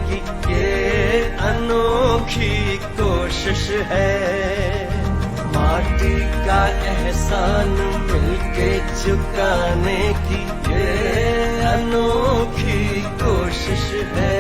की ये अनोखी कोशिश है। माटी का एहसान मिलके चुकाने की ये अनोखी कोशिश है।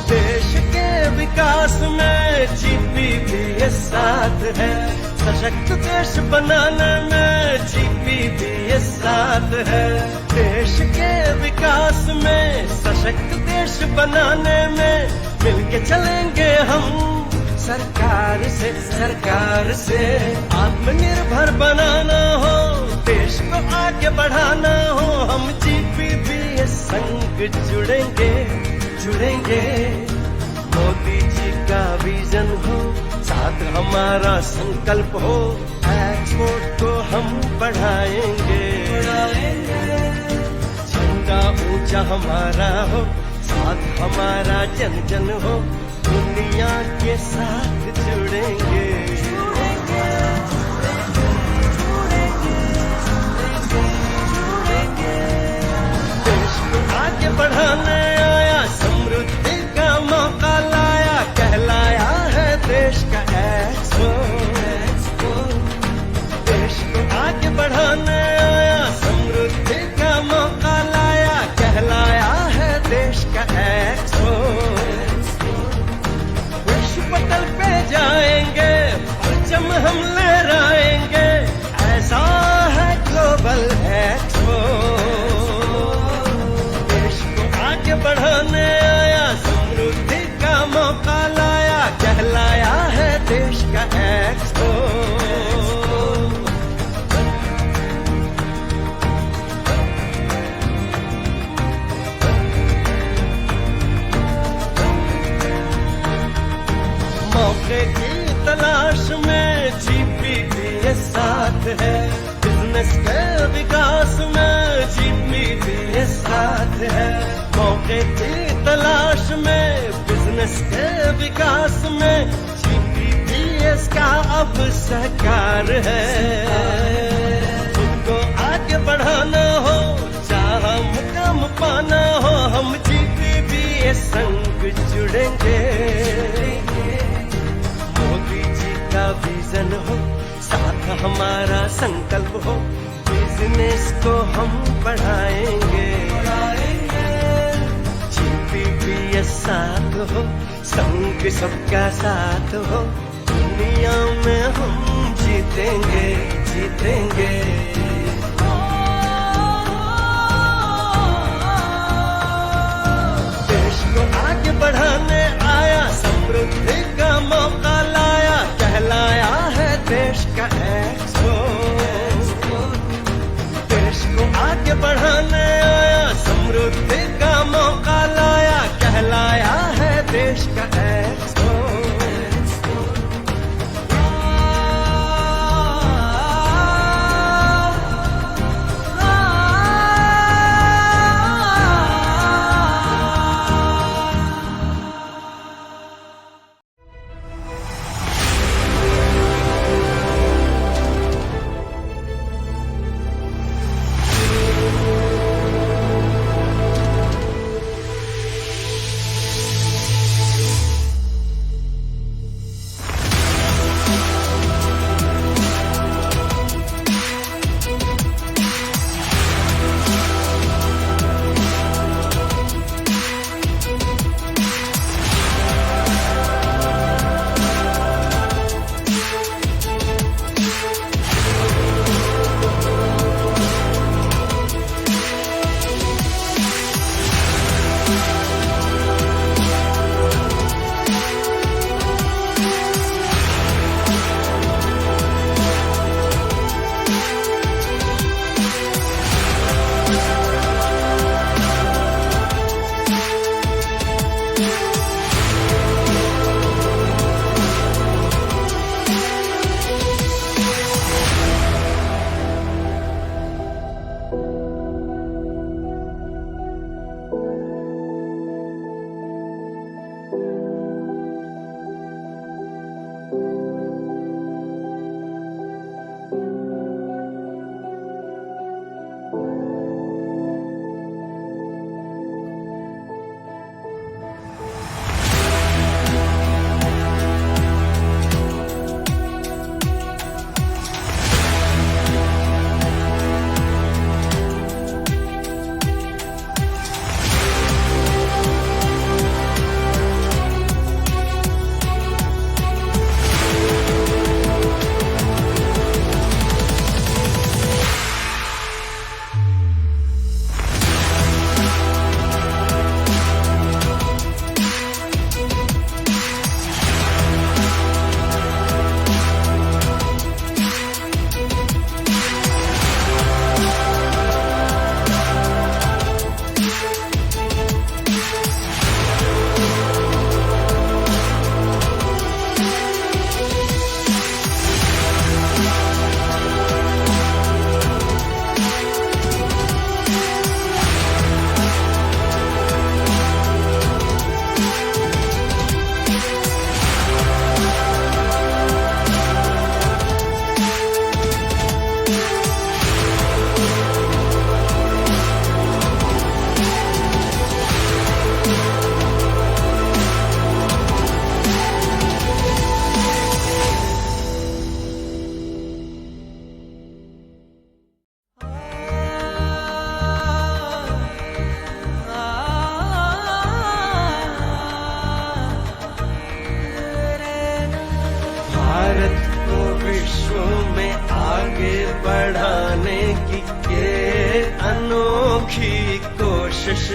देश के विकास में जीपी भी ये साथ है। सशक्त देश बनाने में जीपी भी ये साथ है। देश के विकास में सशक्त देश बनाने में मिलके चलेंगे हम। सरकार से आत्मनिर्भर बनाना हो, देश को आगे बढ़ाना हो, हम जीपी भी ये संग जुड़ेंगे। मोदी जी का विजन हो, साथ हमारा संकल्प हो, एक्सपोर्ट को हम बढ़ाएंगे। झंडा ऊंचा हमारा हो, साथ हमारा जन जन हो, दुनिया के साथ जुड़ेंगे। देश को आगे बढ़ाने आया, समृद्धि का मौका लाया, कहलाया है देश का एक्सपोर्ट। देश को आगे बढ़ाने आया, समृद्धि का मौका लाया, कहलाया है देश का एक्सपोर्ट। विश्व पटल पे जाएंगे, परचम हम लहराएंगे, ऐसा है ग्लोबल एक्सपोर्ट। देश को आगे बढ़ाने आया, समृद्धि का मौका लाया, कहलाया है देश का एक्सपोर्ट। मौके की तलाश में जीपी भी ये साथ है। बिजनेस के विकास में जीपी भी ये साथ है। मौके की तलाश में, बिजनेस के विकास में जीपी भी इसका अब सहकार है। खुद को आगे बढ़ाना हो, चाह मुकाम पाना हो, हम जीपी भी ये संग जुड़ेंगे। मोदी जी का विजन हो, साथ हमारा संकल्प हो, बिजनेस को हम बढ़ाएंगे। जीपी भी ये साथ हो, संग सबका साथ हो, दुनिया में हम जीतेंगे। देश को आगे बढ़ाने आया, समृद्धि का मौका लाया, कहलाया है देश का एक्सपोर्ट। देश को आगे बढ़ाने आया, समृद्धि का मौका लाया, कहलाया है देश का एक्सपोर्ट।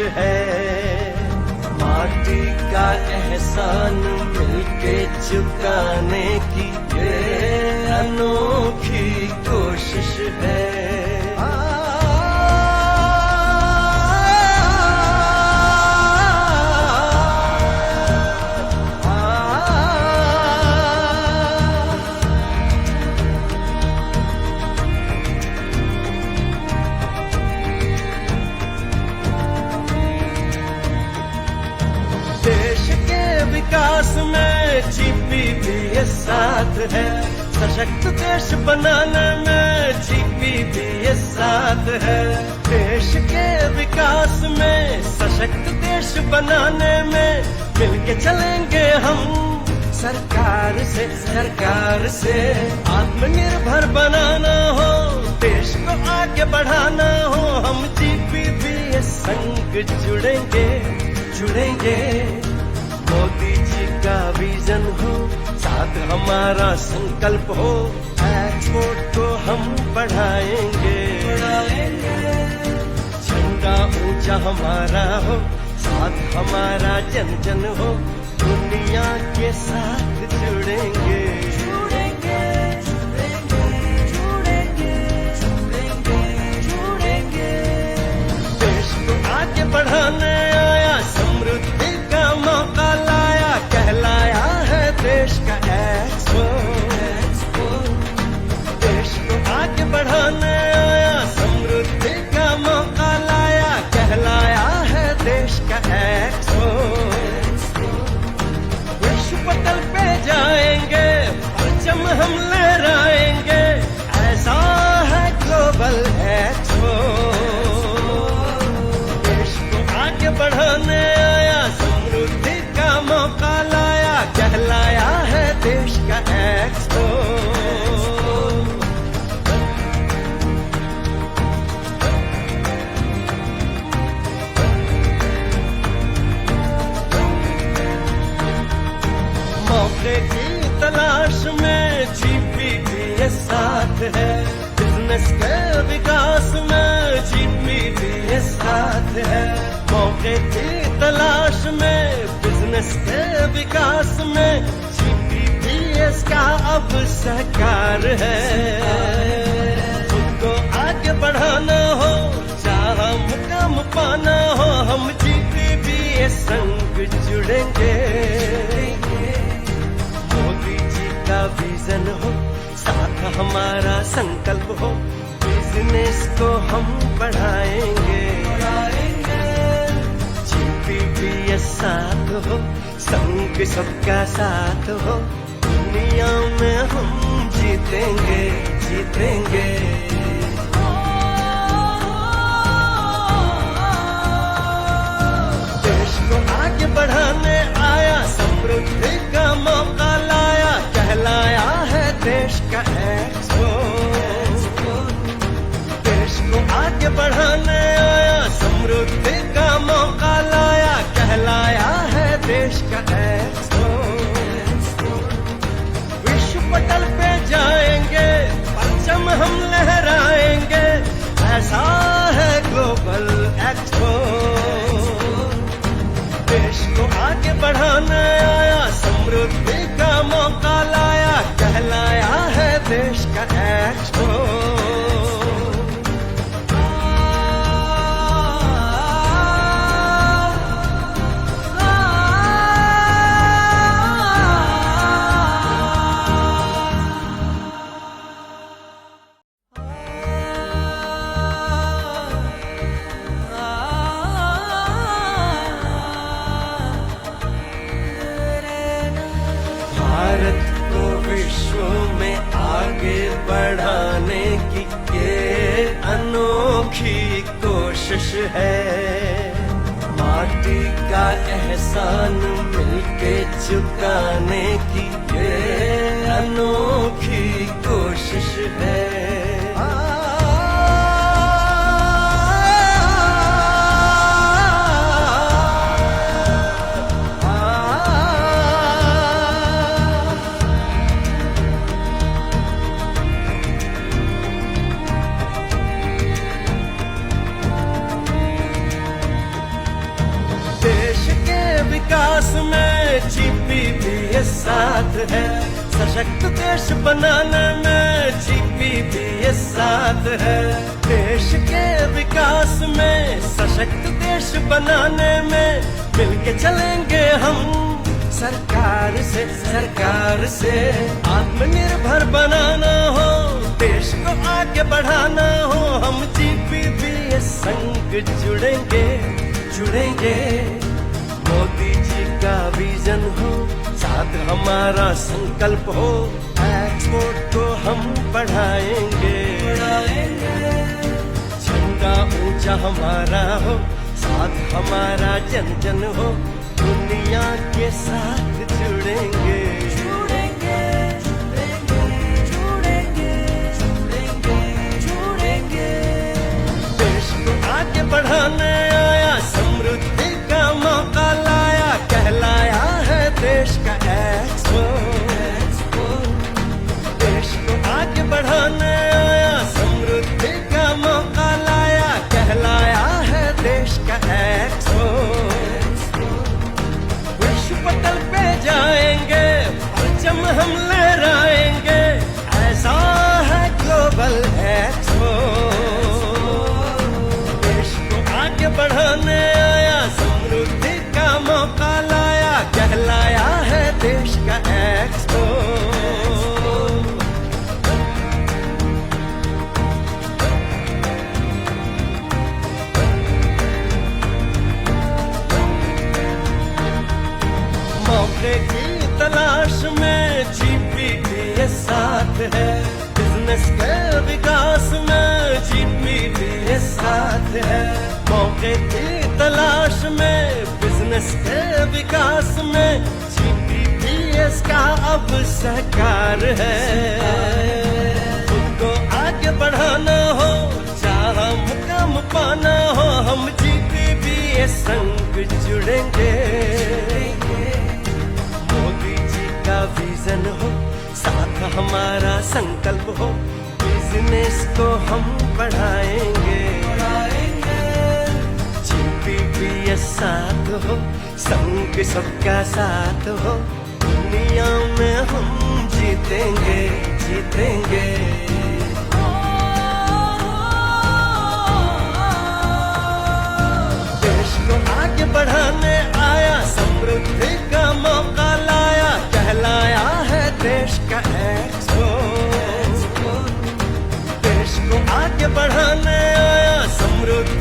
है। माटी का एहसान मिलके चुकाने की ये अनोखी कोशिश है। देश के विकास में जीपी भी ये साथ है। सशक्त देश बनाने में जीपी भी ये साथ है। देश के विकास में सशक्त देश बनाने में मिलके चलेंगे हम। सरकार से आत्मनिर्भर बनाना हो, देश को आगे बढ़ाना हो, हम जीपी भी ये संग जुड़ेंगे। मोदी जी का विजन हो, साथ हमारा संकल्प हो, एक्सपोर्ट को हम बढ़ाएंगे। झंडा ऊंचा हमारा हो, साथ हमारा जन जन हो, दुनिया के साथ जुड़ेंगे। देश को आगे बढ़ाने आया, समृद्धि का मौका लाया, कहलाया है देश का एक्सपोर्ट। देश को आगे बढ़ाने आया, समृद्धि का मौका लाया, कहलाया है देश का एक्सपोर्ट। विश्व पटल पे जाएंगे, परचम हम लहराएंगे, ऐसा है ग्लोबल एक्सपोर्ट। देश को आगे बढ़ाने आया, समृद्धि का मौका लाया, कहलाया है देश का एक्सपोर्ट। मौके की तलाश में जीपी भी ये साथ है। बिजनेस के विकास में जीपी भी ये साथ है। मौके की तलाश में, बिजनेस के विकास में जीपी भी इसका अब सहकार है। खुद को आगे बढ़ाना हो, जहाँ मुकाम पाना हो, हम जीपी भी ये संग जुड़ेंगे। मोदी जी का विजन हो, साथ हमारा संकल्प हो, बिजनेस को हम बढ़ाएंगे। जीपी भी ये साथ हो, संग सबका साथ हो, दुनिया में हम जीतेंगे। देश को आगे बढ़ाने आया, समृद्धि का मौका लाया, कहलाया है देश का एक्सपोर्ट। देश को आगे बढ़ाने आया, समृद्धि का मौका लाया, कहलाया है देश का एक्सपोर्ट। विश्व पटल पे जाएंगे, परचम हम लहराएंगे, ऐसा है ग्लोबल एक्सपोर्ट। देश को आगे बढ़ाने आया, समृद्धि का मौका लाया, कहलाया है देश का एक्सपोर्ट। भारत को विश्व में आगे बढ़ाने की ये अनोखी कोशिश है। माटी का एहसान मिलके चुकाने की ये अनोखी कोशिश है। में जीपीपीएस साथ है, सशक्त देश बनाने में जीपीपीएस साथ है। देश के विकास में, सशक्त देश बनाने में मिलके चलेंगे हम। सरकार से आत्मनिर्भर बनाना हो, देश को आगे बढ़ाना हो, हम जीपीपीएस संग जुड़ेंगे। मोदी जी का विजन हो, साथ हमारा संकल्प हो, एक्सपोर्ट को हम बढ़ाएंगे। झंडा ऊंचा हमारा हो, साथ हमारा जन जन हो, दुनिया के साथ जुड़ेंगे। देश को आगे बढ़ाने आया, समृद्धि का मौका लाया, कहलाया है देश का एक्सपोर्ट। देश को आगे बढ़ाने आया, समृद्धि का मौका लाया, कहलाया है देश का एक्सपोर्ट। पटल पे जाएंगे, परचम हम लहराएंगे, ऐसा है ग्लोबल एक्सपो। देश को आगे बढ़ाने आया, समृद्धि का मौका लाया, कहलाया है देश का एक्सपो। मौके की तलाश में जीपीपीएस साथ है, बिजनेस के विकास में जीपीपीएस साथ है। मौके की तलाश में, बिजनेस के विकास में जीपीपीएस का अब सहकार है। खुद को आगे बढ़ाना हो, चाहा मुकाम पाना हो, हम जीपीपीएस संग जुड़ेंगे। विजन हो, साथ हमारा संकल्प हो, बिजनेस को हम बढ़ाएंगे। जीपीपीएस साथ हो, संग सबका साथ हो, दुनिया में हम जीतेंगे। देश को आगे बढ़ाने आया, समृद्धि का मौका लाया, कहलाया है देश का एक्सपोर्ट। देश को आगे बढ़ाने आया, समृद्धि